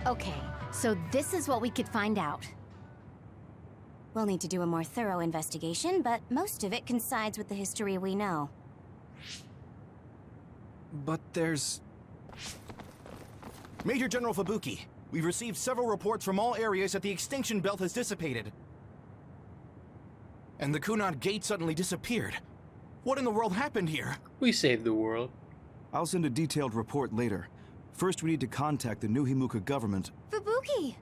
Okay, so this is what we could find out. We'll need to do a more thorough investigation, but most of it coincides with the history we know. But there's... Major General Fubuki, we've received several reports from all areas that the extinction belt has dissipated. And the Kunad Gate suddenly disappeared. What in the world happened here? We saved the world. I'll send a detailed report later. First, we need to contact the New Himuka government. Fubuki!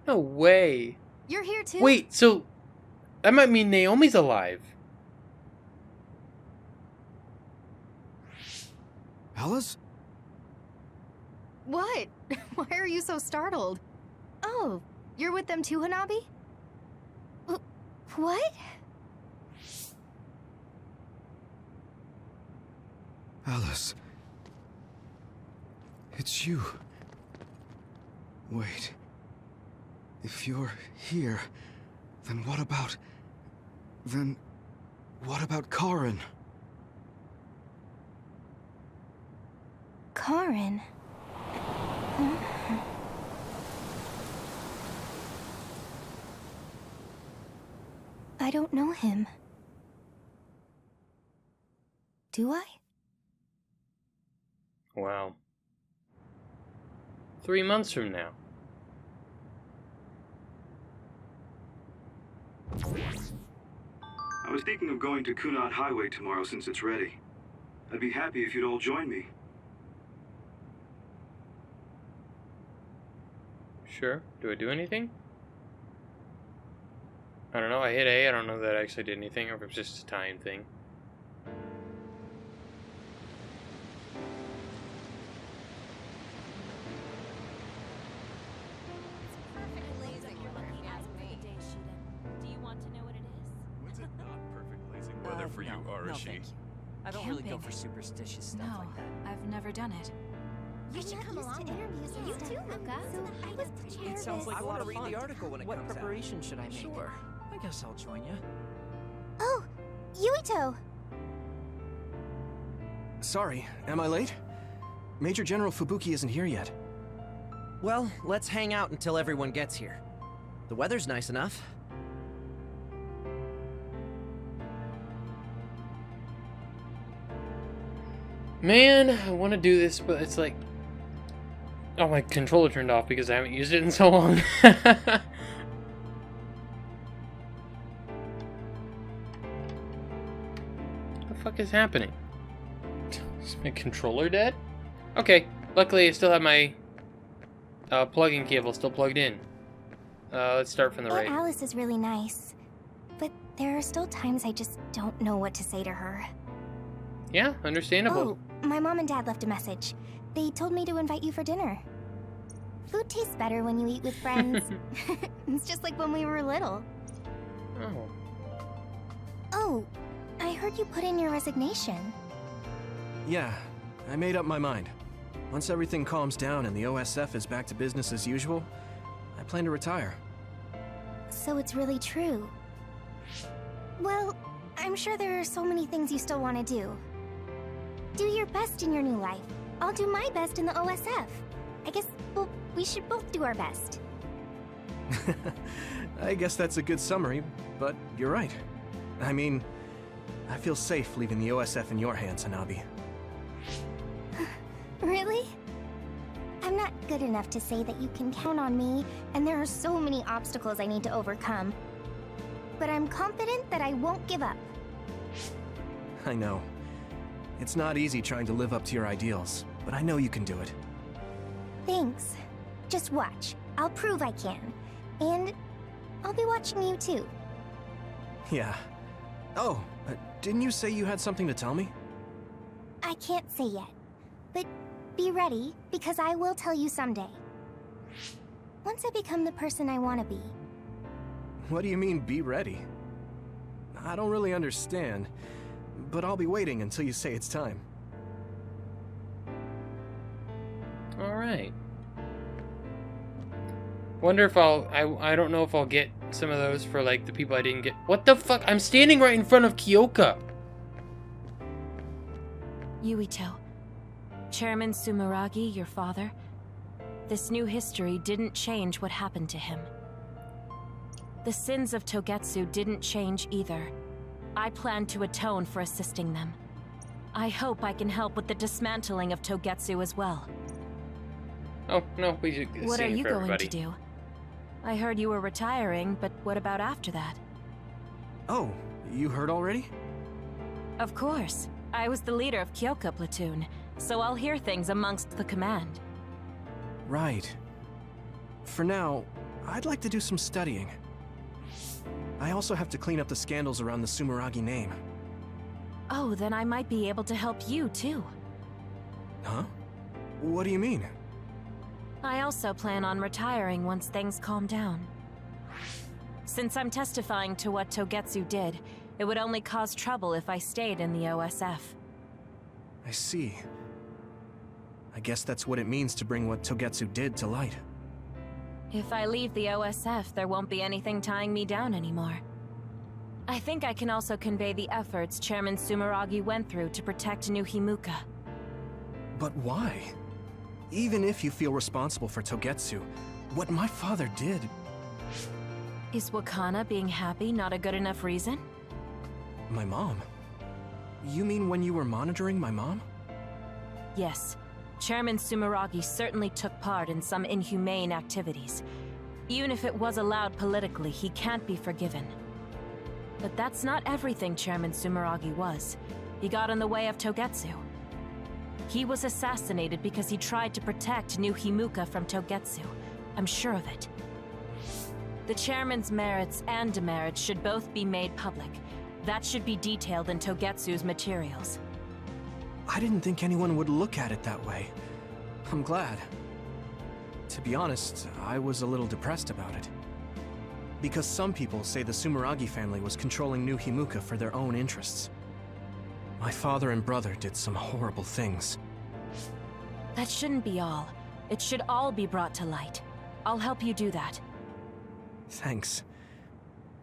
No way. You're here too? Wait, so that might mean Naomi's alive. Alice? What? Why are you so startled? Oh, you're with them too, Hanabi? What? Alice. It's you. Wait. If you're here, then what about... Then... what about Karin? Karin? I don't know him. Do I? Wow. 3 months from now. I was thinking of going to Kunad Highway tomorrow since it's ready. I'd be happy if you'd all join me. Sure. Do I do anything? I don't know. I hit A. I don't know that I actually did anything, or if it's just a time thing. Weather for you, Arashi. No, thank you. I don't really go for superstitious stuff like that. I've never done it. You should come along to interviews. You too, Luca. So I was It sounds like I a lot want of to read fun. the article when it What comes out. preparation should I make? Sure. I guess I'll join you. Oh, Yuito! Sorry, am I late? Major General Fubuki isn't here yet. Well, let's hang out until everyone gets here. The weather's nice enough. Man, I want to do this, but it's like... Oh, my controller turned off because I haven't used it in so long. The fuck is happening? Is my controller dead? Okay, luckily I still have my plug-in cable still plugged in. Let's start from the right. Alice is really nice, but there are still times I just don't know what to say to her. Yeah, understandable. Oh, my mom and dad left a message. They told me to invite you for dinner. Food tastes better when you eat with friends. It's just like when we were little. Oh. Oh, I heard you put in your resignation. Yeah, I made up my mind. Once everything calms down and the OSF is back to business as usual, I plan to retire. So it's really true. Well, I'm sure there are so many things you still want to do. Do your best in your new life. I'll do my best in the OSF. I guess, well, we should both do our best. I guess that's a good summary, but you're right. I mean, I feel safe leaving the OSF in your hands, Hanabi. Really? I'm not good enough to say that you can count on me, and there are so many obstacles I need to overcome. But I'm confident that I won't give up. I know. It's not easy trying to live up to your ideals, but I know you can do it. Thanks. Just watch. I'll prove I can. And I'll be watching you too. Yeah. Oh, didn't you say you had something to tell me? I can't say yet, but be ready, because I will tell you someday. Once I become the person I want to be. What do you mean, be ready? I don't really understand, but I'll be waiting until you say it's time. Alright. Wonder if I don't know if I'll get some of those for, like, the people I didn't get. What the fuck? I'm standing right in front of Kyoka! Yuito, Chairman Sumeragi, your father, this new history didn't change what happened to him. The sins of Togetsu didn't change either. I plan to atone for assisting them. I hope I can help with the dismantling of Togetsu as well. Oh, no, we should What are sing you for going everybody. to do? I heard you were retiring, but what about after that? Oh, you heard already? Of course. I was the leader of Kyoka Platoon, so I'll hear things amongst the command. Right. For now, I'd like to do some studying. I also have to clean up the scandals around the Sumeragi name. Oh, then I might be able to help you, too. Huh? What do you mean? I also plan on retiring once things calm down. Since I'm testifying to what Togetsu did, it would only cause trouble if I stayed in the OSF. I see. I guess that's what it means to bring what Togetsu did to light. If I leave the OSF, there won't be anything tying me down anymore. I think I can also convey the efforts Chairman Sumeragi went through to protect New Himuka. But why? Even if you feel responsible for Togetsu, what my father did... Is Wakana being happy not a good enough reason? My mom? You mean when you were monitoring my mom? Yes. Chairman Sumeragi certainly took part in some inhumane activities. Even if it was allowed politically, he can't be forgiven. But that's not everything Chairman Sumeragi was. He got in the way of Togetsu. He was assassinated because he tried to protect New Himuka from Togetsu. I'm sure of it. The chairman's merits and demerits should both be made public. That should be detailed in Togetsu's materials. I didn't think anyone would look at it that way. I'm glad. To be honest, I was a little depressed about it. Because some people say the Sumeragi family was controlling New Himuka for their own interests. My father and brother did some horrible things. That shouldn't be all. It should all be brought to light. I'll help you do that. Thanks.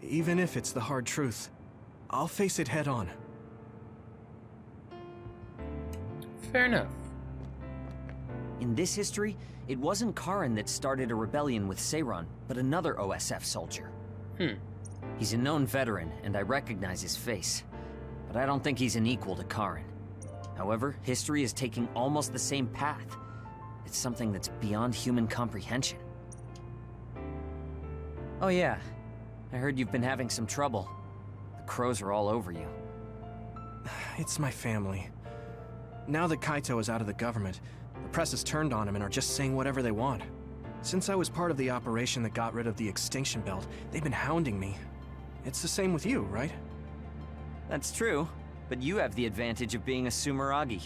Even if it's the hard truth, I'll face it head on. Fair enough. In this history, it wasn't Karin that started a rebellion with Seiran, but another OSF soldier. He's a known veteran, and I recognize his face. But I don't think he's an equal to Karin. However, history is taking almost the same path. It's something that's beyond human comprehension. Oh yeah, I heard you've been having some trouble. The crows are all over you. It's my family. Now that Kaito is out of the government, the press has turned on him and are just saying whatever they want. Since I was part of the operation that got rid of the extinction belt, they've been hounding me. It's the same with you, right? That's true, but you have the advantage of being a Sumeragi.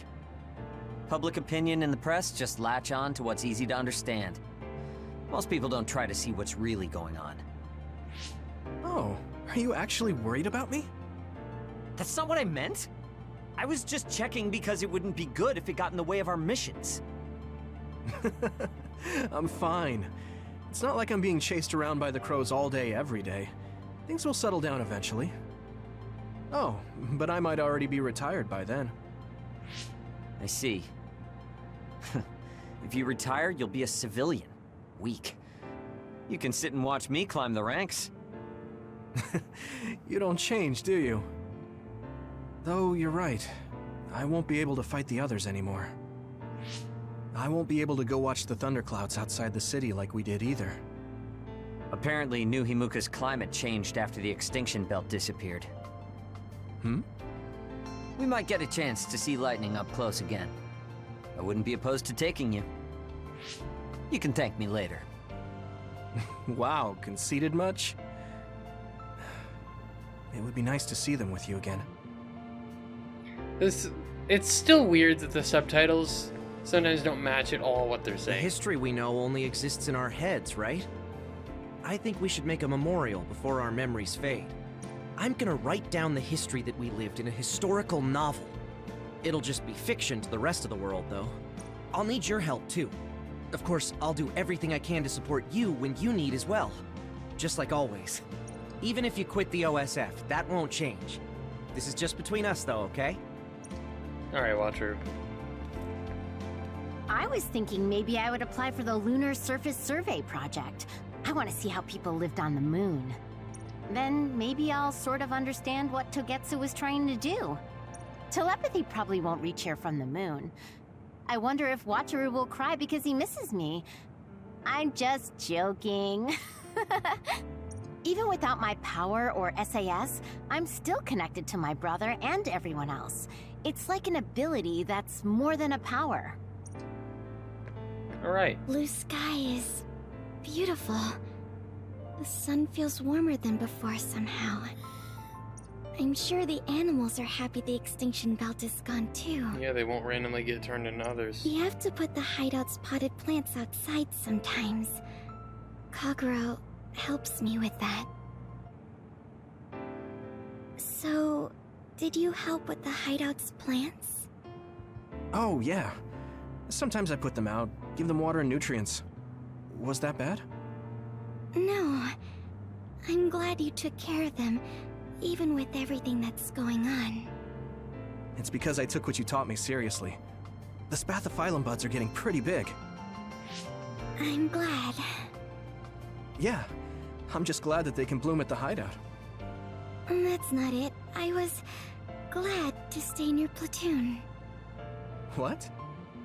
Public opinion and the press just latch on to what's easy to understand. Most people don't try to see what's really going on. Oh, are you actually worried about me? That's not what I meant! I was just checking because it wouldn't be good if it got in the way of our missions. I'm fine. It's not like I'm being chased around by the crows all day, every day. Things will settle down eventually. Oh, but I might already be retired by then. I see. If you retire, you'll be a civilian. Weak. You can sit and watch me climb the ranks. You don't change, do you? Though you're right. I won't be able to fight the others anymore. I won't be able to go watch the thunderclouds outside the city like we did either. Apparently, New Himuka's climate changed after the extinction belt disappeared. We might get a chance to see lightning up close again. I wouldn't be opposed to taking you. You can thank me later. Wow, conceited much? It would be nice to see them with you again. It's still weird that the subtitles sometimes don't match at all what they're The saying. history we know only exists in our heads, right? I think we should make a memorial before our memories fade. I'm gonna write down the history that we lived in a historical novel. It'll just be fiction to the rest of the world, though. I'll need your help, too. Of course, I'll do everything I can to support you when you need as well. Just like always. Even if you quit the OSF, that won't change. This is just between us, though, okay? Alright, Watcher. I was thinking maybe I would apply for the Lunar Surface Survey project. I want to see how people lived on the moon. Then maybe I'll sort of understand what Togetsu was trying to do. Telepathy probably won't reach here from the moon. I wonder if Wataru will cry because he misses me. I'm just joking. Even without my power or SAS, I'm still connected to my brother and everyone else. It's like an ability that's more than a power. Alright. Blue sky is beautiful. The sun feels warmer than before somehow. I'm sure the animals are happy the extinction belt is gone too. Yeah, they won't randomly get turned into others. We have to put the hideout's potted plants outside sometimes. Kaguro helps me with that. So, did you help with the hideout's plants? Oh, yeah. Sometimes I put them out, give them water and nutrients. Was that bad? No. I'm glad you took care of them, even with everything that's going on. It's because I took what you taught me seriously. The spathiphyllum buds are getting pretty big. I'm glad. Yeah, I'm just glad that they can bloom at the hideout. That's not it. I was glad to stay in your platoon. What?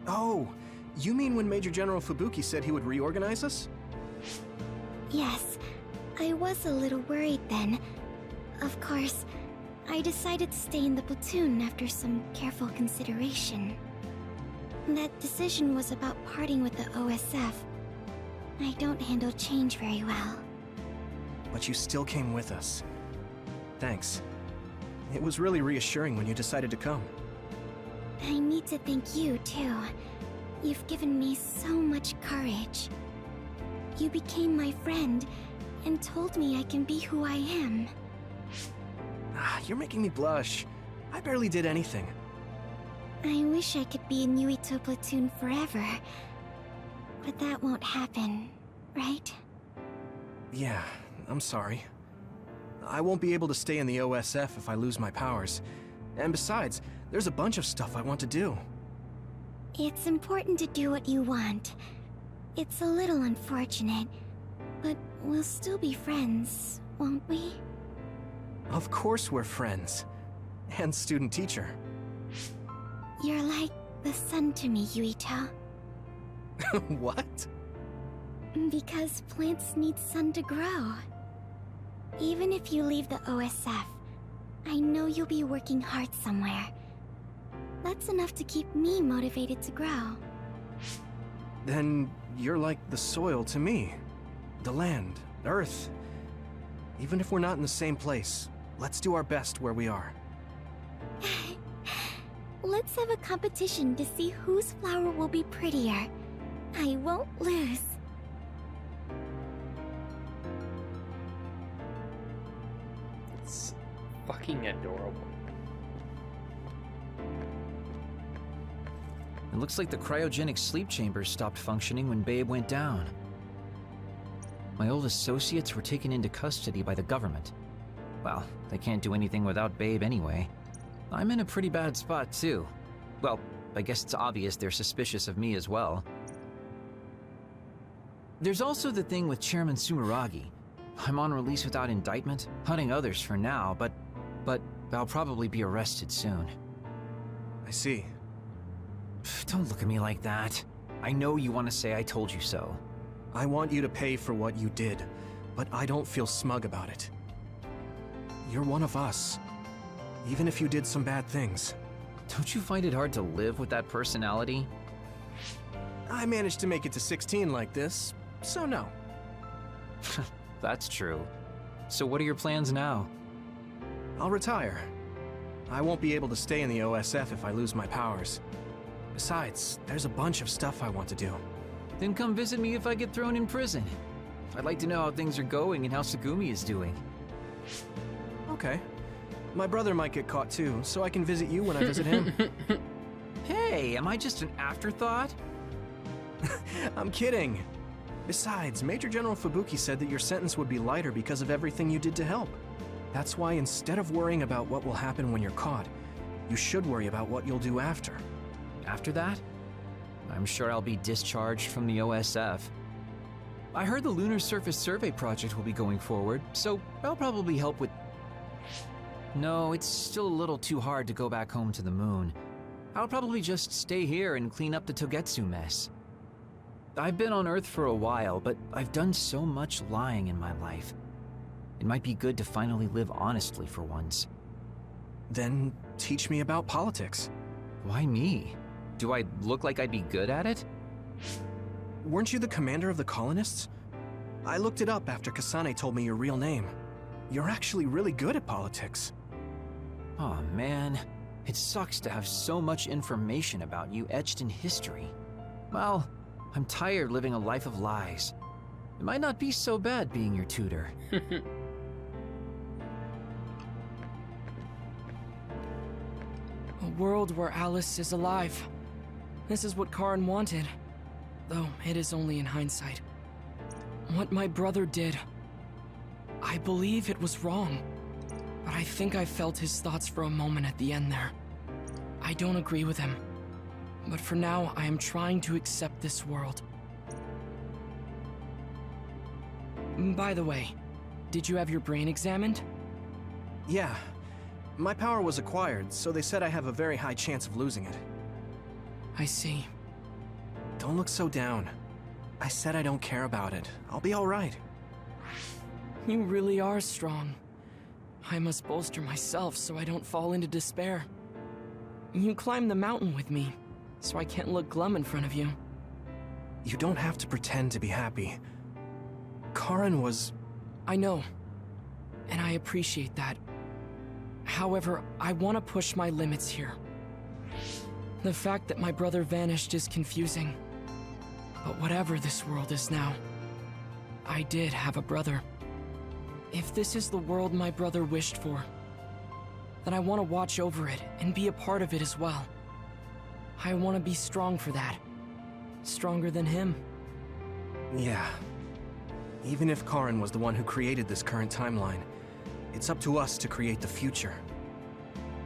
Oh, you mean when Major General Fubuki said he would reorganize us? Yes, I was a little worried then. Of course, I decided to stay in the platoon after some careful consideration. That decision was about parting with the OSF. I don't handle change very well. But you still came with us. Thanks. It was really reassuring when you decided to come. I need to thank you, too. You've given me so much courage. You became my friend and told me I can be who I am. You're making me blush. I barely did anything. I wish I could be in Yuito platoon forever. But that won't happen, right? Yeah, I'm sorry. I won't be able to stay in the OSF if I lose my powers. And besides, there's a bunch of stuff I want to do. It's important to do what you want. It's a little unfortunate, but we'll still be friends, won't we? Of course we're friends. And student-teacher. You're like the sun to me, Yuito. What? Because plants need sun to grow. Even if you leave the OSF, I know you'll be working hard somewhere. That's enough to keep me motivated to grow. Then you're like the soil to me. The land, earth. Even if we're not in the same place, let's do our best where we are. Let's have a competition to see whose flower will be prettier. I won't lose. It's fucking adorable. It looks like the cryogenic sleep chambers stopped functioning when Babe went down. My old associates were taken into custody by the government. Well, they can't do anything without Babe anyway. I'm in a pretty bad spot too. Well, I guess it's obvious they're suspicious of me as well. There's also the thing with Chairman Sumeragi. I'm on release without indictment, hunting others for now, but I'll probably be arrested soon. I see. Don't look at me like that. I know you want to say I told you so. I want you to pay for what you did, but I don't feel smug about it. You're one of us, even if you did some bad things. Don't you find it hard to live with that personality? I managed to make it to 16 like this, so no. That's true. So what are your plans now? I'll retire. I won't be able to stay in the OSF if I lose my powers. Besides, there's a bunch of stuff I want to do. Then come visit me if I get thrown in prison. I'd like to know how things are going and how Tsugumi is doing. Okay. My brother might get caught too, so I can visit you when I visit him. Hey, am I just an afterthought? I'm kidding. Besides, Major General Fubuki said that your sentence would be lighter because of everything you did to help. That's why instead of worrying about what will happen when you're caught, you should worry about what you'll do after. After that? I'm sure I'll be discharged from the OSF. I heard the Lunar Surface Survey project will be going forward, so I'll probably help with... No, it's still a little too hard to go back home to the moon. I'll probably just stay here and clean up the Togetsu mess. I've been on Earth for a while, but I've done so much lying in my life. It might be good to finally live honestly for once. Then teach me about politics. Why me? Do I look like I'd be good at it? Weren't you the commander of the colonists? I looked it up after Kasane told me your real name. You're actually really good at politics. Aw, man. It sucks to have so much information about you etched in history. Well, I'm tired living a life of lies. It might not be so bad being your tutor. A world where Alice is alive. This is what Karin wanted. Though it is only in hindsight. What my brother did, I believe it was wrong. But I think I felt his thoughts for a moment at the end there. I don't agree with him. But for now, I am trying to accept this world. By the way, did you have your brain examined? Yeah. My power was acquired, so they said I have a very high chance of losing it. I see. Don't look so down. I said I don't care about it. I'll be alright. You really are strong. I must bolster myself so I don't fall into despair. You climbed the mountain with me, so I can't look glum in front of you. You don't have to pretend to be happy. Karin was... I know, and I appreciate that. However, I want to push my limits here. The fact that my brother vanished is confusing. But whatever this world is now, I did have a brother. If this is the world my brother wished for, then I want to watch over it and be a part of it as well. I want to be strong for that. Stronger than him. Yeah. Even if Karin was the one who created this current timeline, it's up to us to create the future.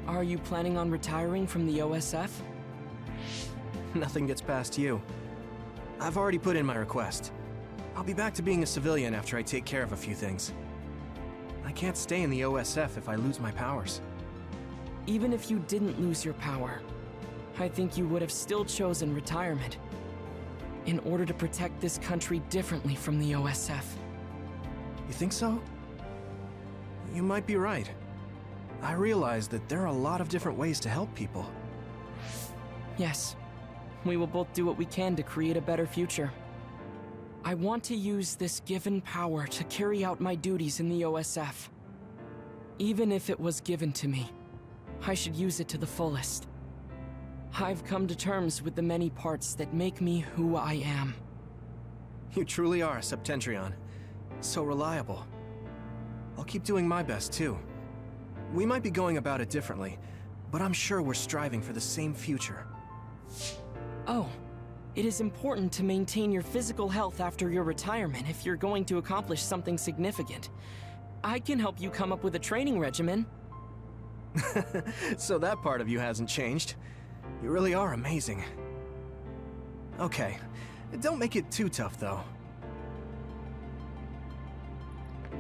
Are you planning on retiring from the OSF? Nothing gets past you. I've already put in my request. I'll be back to being a civilian after I take care of a few things. I can't stay in the OSF if I lose my powers. Even if you didn't lose your power, I think you would have still chosen retirement in order to protect this country differently from the OSF. You think so? You might be right. I realize that there are a lot of different ways to help people. Yes. We will both do what we can to create a better future. I want to use this given power to carry out my duties in the OSF. Even if it was given to me, I should use it to the fullest. I've come to terms with the many parts that make me who I am. You truly are, Septentrion. So reliable. I'll keep doing my best, too. We might be going about it differently, but I'm sure we're striving for the same future. Oh, it is important to maintain your physical health after your retirement if you're going to accomplish something significant. I can help you come up with a training regimen. So that part of you hasn't changed. You really are amazing. Okay, don't make it too tough, though.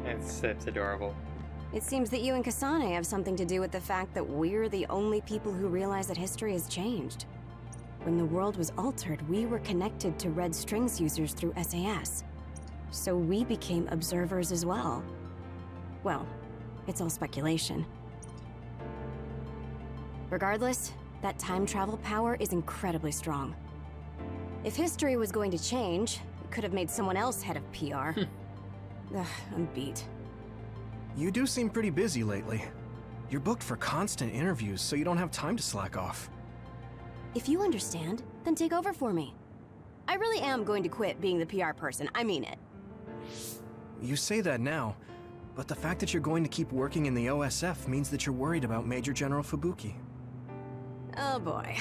That's adorable. It seems that you and Kasane have something to do with the fact that we're the only people who realize that history has changed. When the world was altered, we were connected to Red Strings users through SAS. So we became observers as well. Well, it's all speculation. Regardless, that time travel power is incredibly strong. If history was going to change, it could have made someone else head of PR. Ugh, I'm beat. You do seem pretty busy lately. You're booked for constant interviews, so you don't have time to slack off. If you understand, then take over for me. I really am going to quit being the PR person, I mean it. You say that now, but the fact that you're going to keep working in the OSF means that you're worried about Major General Fubuki. Oh boy.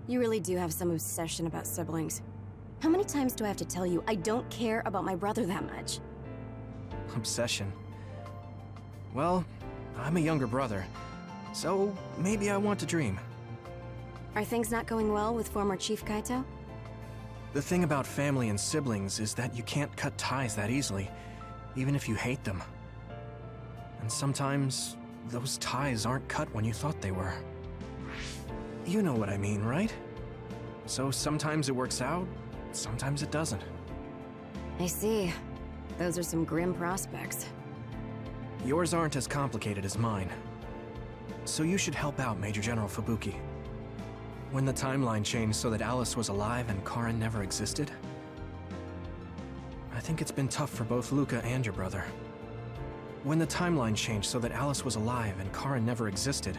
You really do have some obsession about siblings. How many times do I have to tell you I don't care about my brother that much? Obsession. Well, I'm a younger brother, so maybe I want to dream. Are things not going well with former Chief Kaito? The thing about family and siblings is that you can't cut ties that easily, even if you hate them. And sometimes, those ties aren't cut when you thought they were. You know what I mean, right? So sometimes it works out, sometimes it doesn't. I see. Those are some grim prospects. Yours aren't as complicated as mine. So you should help out Major General Fubuki. When the timeline changed so that Alice was alive and Karin never existed, I think it's been tough for both Luca and your brother. When the timeline changed so that Alice was alive and Karin never existed,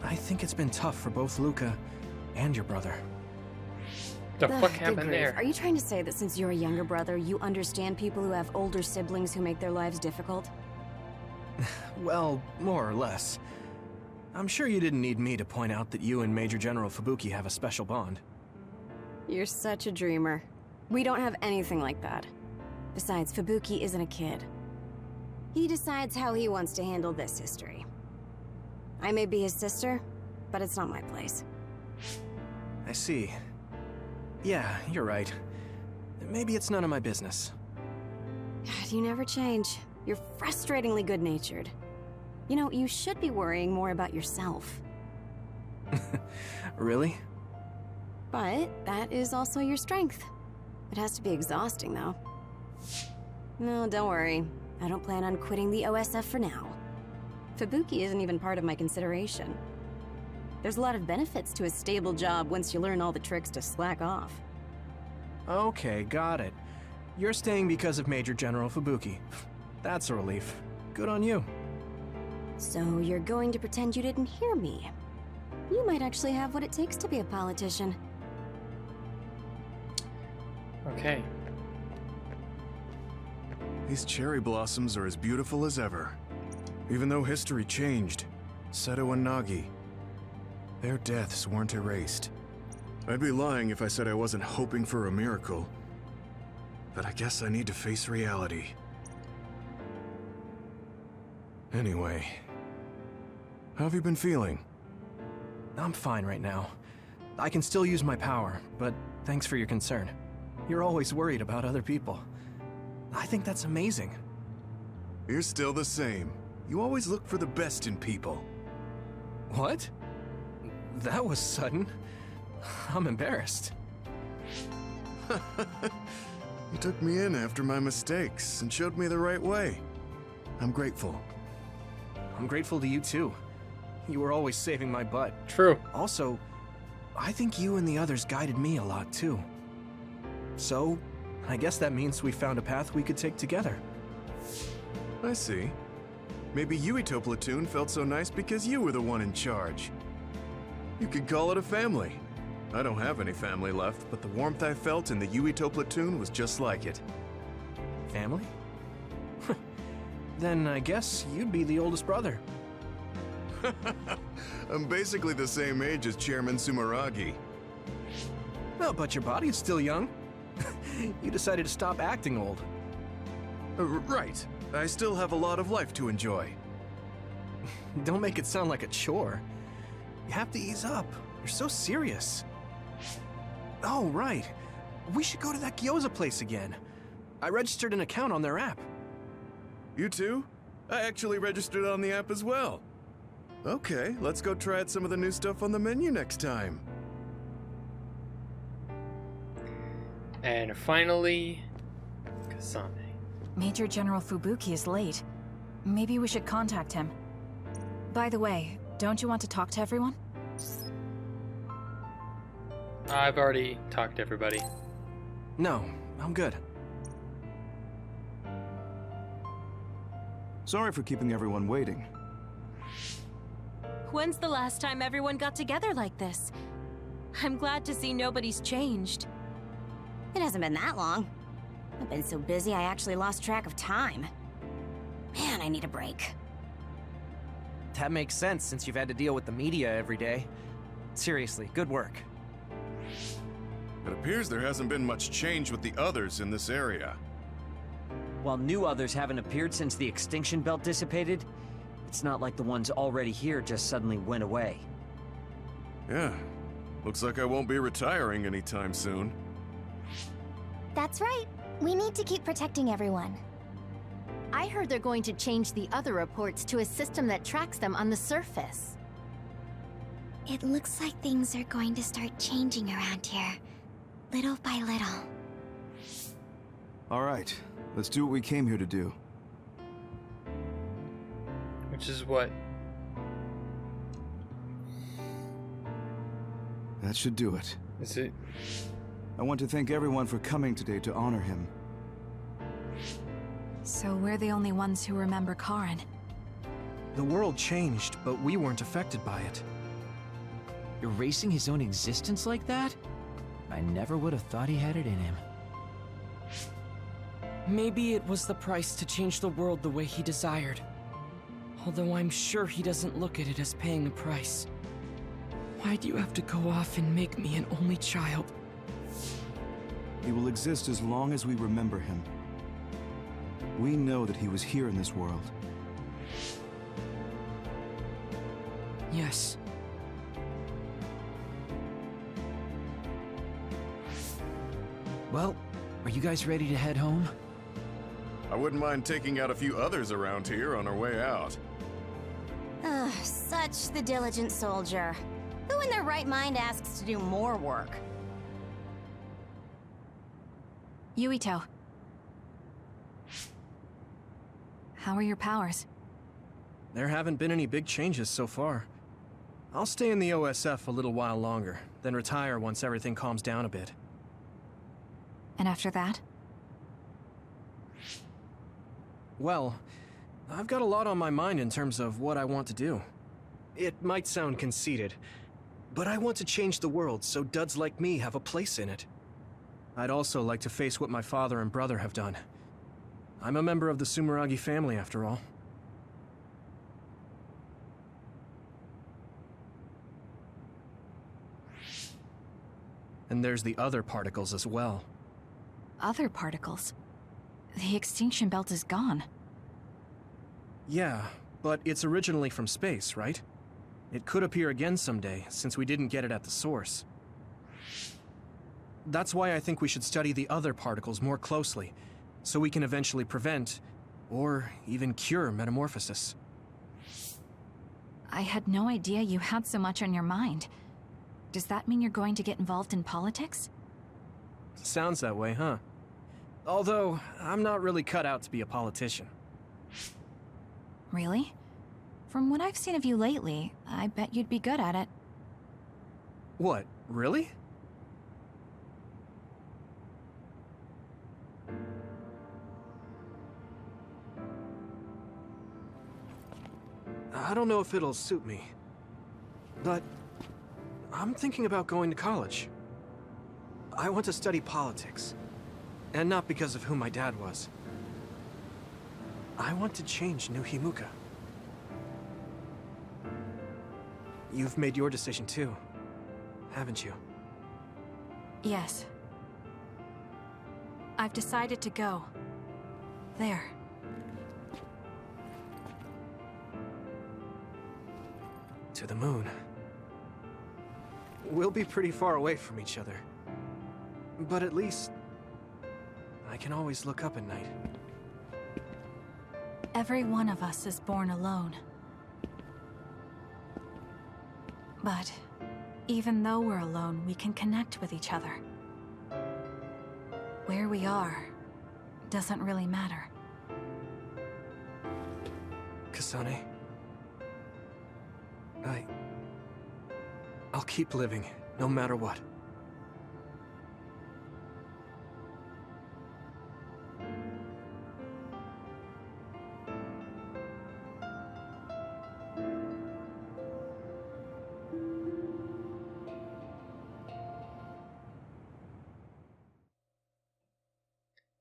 I think it's been tough for both Luca and your brother. The fuck Good happened grief. there? Are you trying to say that since you're a younger brother, you understand people who have older siblings who make their lives difficult? Well, more or less. I'm sure you didn't need me to point out that you and Major General Fubuki have a special bond. You're such a dreamer. We don't have anything like that. Besides, Fubuki isn't a kid. He decides how he wants to handle this history. I may be his sister, but it's not my place. I see. Yeah, you're right. Maybe it's none of my business. God, you never change. You're frustratingly good-natured. You know, you should be worrying more about yourself. Really? But that is also your strength. It has to be exhausting, though. No, don't worry. I don't plan on quitting the OSF for now. Fubuki isn't even part of my consideration. There's a lot of benefits to a stable job once you learn all the tricks to slack off. Okay, got it. You're staying because of Major General Fubuki. That's a relief. Good on you. So you're going to pretend you didn't hear me. You might actually have what it takes to be a politician. Okay. These cherry blossoms are as beautiful as ever. Even though history changed, Seto and Nagi, their deaths weren't erased. I'd be lying if I said I wasn't hoping for a miracle. But I guess I need to face reality. Anyway, how have you been feeling? I'm fine right now. I can still use my power, but thanks for your concern. You're always worried about other people. I think that's amazing. You're still the same. You always look for the best in people. What? That was sudden. I'm embarrassed. You took me in after my mistakes and showed me the right way. I'm grateful. I'm grateful to you too. You were always saving my butt. True. Also, I think you and the others guided me a lot too. So, I guess that means we found a path we could take together. I see. Maybe Yuito Platoon felt so nice because you were the one in charge. You could call it a family. I don't have any family left, but the warmth I felt in the Yuito Platoon was just like it. Family? Then I guess you'd be the oldest brother. I'm basically the same age as Chairman Sumeragi. Well, but your body's still young. You decided to stop acting old. Right. I still have a lot of life to enjoy. Don't make it sound like a chore. You have to ease up. You're so serious. Oh, right. We should go to that gyoza place again. I registered an account on their app. You too? I actually registered on the app as well. Okay, let's go try out some of the new stuff on the menu next time. And finally, Kasane. Major General Fubuki is late. Maybe we should contact him. By the way, don't you want to talk to everyone? I've already talked to everybody. No, I'm good. Sorry for keeping everyone waiting. When's the last time everyone got together like this? I'm glad to see nobody's changed. It hasn't been that long. I've been so busy I actually lost track of time. Man, I need a break. That makes sense since you've had to deal with the media every day. Seriously, good work. It appears there hasn't been much change with the others in this area. While new others haven't appeared since the extinction belt dissipated, it's not like the ones already here just suddenly went away. Yeah. Looks like I won't be retiring anytime soon. That's right. We need to keep protecting everyone. I heard they're going to change the other reports to a system that tracks them on the surface. It looks like things are going to start changing around here, little by little. All right, let's do what we came here to do. Which is what? That should do it. Is it? I want to thank everyone for coming today to honor him. So we're the only ones who remember Karen. The world changed, but we weren't affected by it. Erasing his own existence like that? I never would have thought he had it in him. Maybe it was the price to change the world the way he desired. Although I'm sure he doesn't look at it as paying a price. Why do you have to go off and make me an only child? He will exist as long as we remember him. We know that he was here in this world. Yes. Well, are you guys ready to head home? I wouldn't mind taking out a few others around here on our way out. Ugh, such the diligent soldier. Who in their right mind asks to do more work? Yuito. How are your powers? There haven't been any big changes so far. I'll stay in the OSF a little while longer, then retire once everything calms down a bit. And after that? Well, I've got a lot on my mind in terms of what I want to do. It might sound conceited, but I want to change the world so duds like me have a place in it. I'd also like to face what my father and brother have done. I'm a member of the Sumeragi family, after all. And there's the other particles as well. Other particles? The extinction belt is gone. Yeah, but it's originally from space, right? It could appear again someday, since we didn't get it at the source. That's why I think we should study the other particles more closely, so we can eventually prevent, or even cure metamorphosis. I had no idea you had so much on your mind. Does that mean you're going to get involved in politics? Sounds that way, huh? Although, I'm not really cut out to be a politician. Really? From what I've seen of you lately, I bet you'd be good at it. What, really? I don't know if it'll suit me, but I'm thinking about going to college. I want to study politics, and not because of who my dad was. I want to change New Himuka. You've made your decision too, haven't you? Yes. I've decided to go. There. To the moon. We'll be pretty far away from each other. But at least, I can always look up at night. Every one of us is born alone. But even though we're alone, we can connect with each other. Where we are doesn't really matter. Kasane, I'll keep living, no matter what.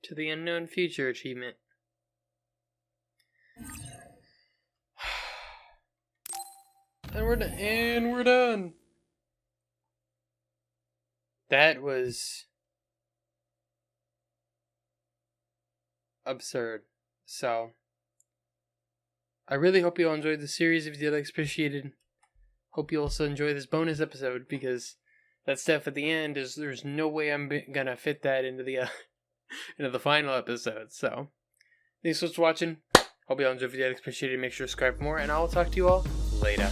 To the unknown future achievement. And we're done. That was absurd. So I really hope you all enjoyed the series. If you did, I appreciate it. Hope you also enjoy this bonus episode, because that stuff at the end is there's no way I'm gonna fit that into the into the final episode. So, thanks for watching. Hope you all enjoyed the video. Appreciate it. Make sure to subscribe for more, and I will talk to you all later.